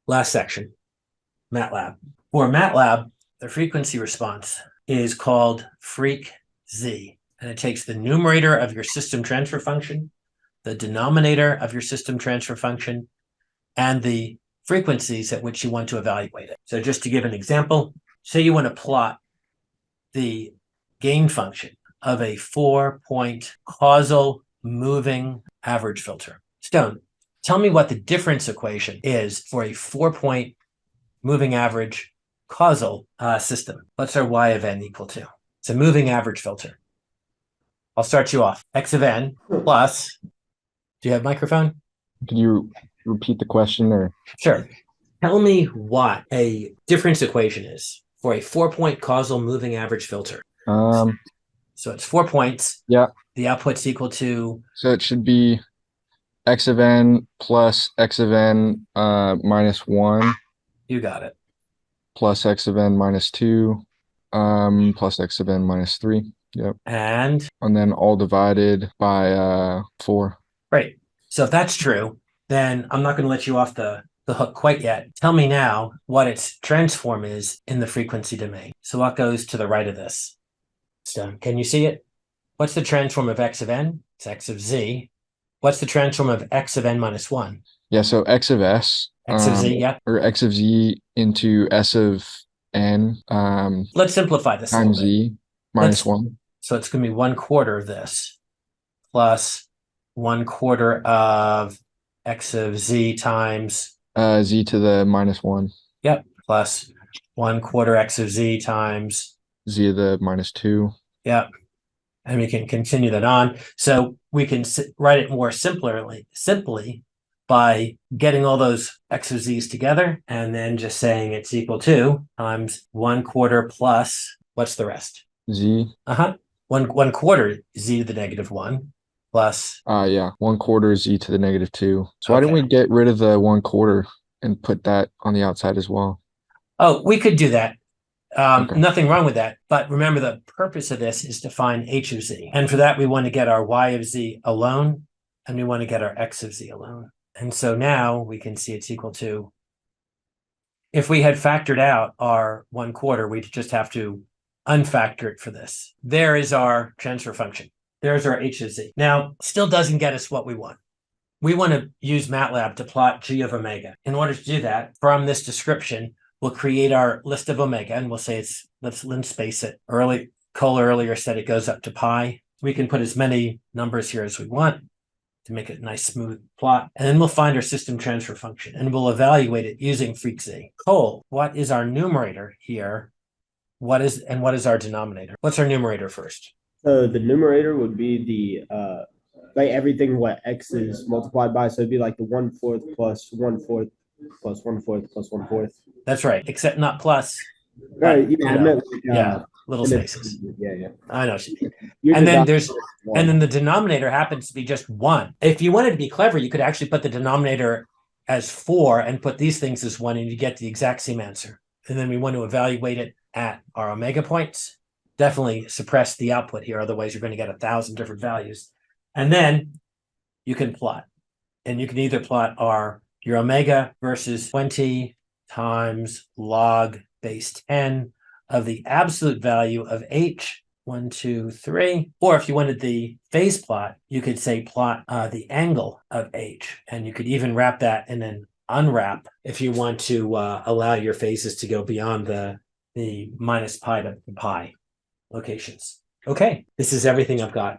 Last section, MATLAB. For MATLAB, the frequency response is called freq z, and it takes the numerator of your system transfer function, the denominator of your system transfer function, and the frequencies at which you want to evaluate it. So just to give an example, say you want to plot the gain function of a 4-point causal moving average filter. Stone, tell me what the difference equation is for a 4-point moving average causal system. What's our y of n equal to? It's a moving average filter. I'll start you off. X of n plus, do you have microphone? Could you repeat the question or? Sure. Tell me what a difference equation is for a 4-point causal moving average filter. So it's 4 points. Yeah. The output's equal to? So it should be x of n plus x of n minus 1 You got it. plus x of n minus 2 plus x of n minus 3. Yep. And then all divided by 4. Great. So if that's true, then I'm not going to let you off the hook quite yet. Tell me now what its transform is in the frequency domain. So what goes to the right of this? So can you see it? What's the transform of x of n? It's x of z. What's the transform of x of n minus 1? Yeah, so x of s. X of z, yeah. Or x of z into s of n. Let's simplify this times z minus 1. So it's going to be 1/4 of this plus 1/4 of x of z times z to the minus 1. Yep. Plus 1/4 x of z times z to the minus 2. Yep. And we can continue that on. So we can write it more simply by getting all those x of z's together and then just saying it's equal to times 1/4 plus, what's the rest? Z. 1/4 z to the negative 1 plus. Yeah, 1/4 z to the negative 2. So why didn't we get rid of the 1/4 and put that on the outside as well? Oh, we could do that. Okay. Nothing wrong with that. But remember, the purpose of this is to find h of z. And for that, we want to get our y of z alone, and we want to get our x of z alone. And so now we can see it's equal to, if we had factored out our 1/4, we'd just have to unfactor it for this. There is our transfer function. There's our h of z. Now, still doesn't get us what we want. We want to use MATLAB to plot g of omega. In order to do that, from this description, we'll create our list of omega, and we'll say let's space it. Cole earlier said it goes up to pi. We can put as many numbers here as we want to make it a nice smooth plot. And then we'll find our system transfer function, and we'll evaluate it using freq z. Cole, what is our numerator here? What is our denominator? What's our numerator first? So the numerator would be the like everything what x is multiplied by. So it'd be like the 1/4 plus 1/4 plus 1/4 plus 1/4. That's right, except not plus. Right. Yeah. Little spaces. Yeah. I know. And then the denominator happens to be just 1. If you wanted to be clever, you could actually put the denominator as 4 and put these things as 1, and you get the exact same answer. And then we want to evaluate it at our omega points. Definitely suppress the output here, otherwise you're going to get 1,000 different values. And then you can plot, and you can either plot your omega versus 20 times log base 10 of the absolute value of h, 1, 2, 3. Or if you wanted the phase plot, you could say plot the angle of h, and you could even wrap that in an unwrap if you want to allow your phases to go beyond the minus pi to pi locations. Okay, this is everything I've got.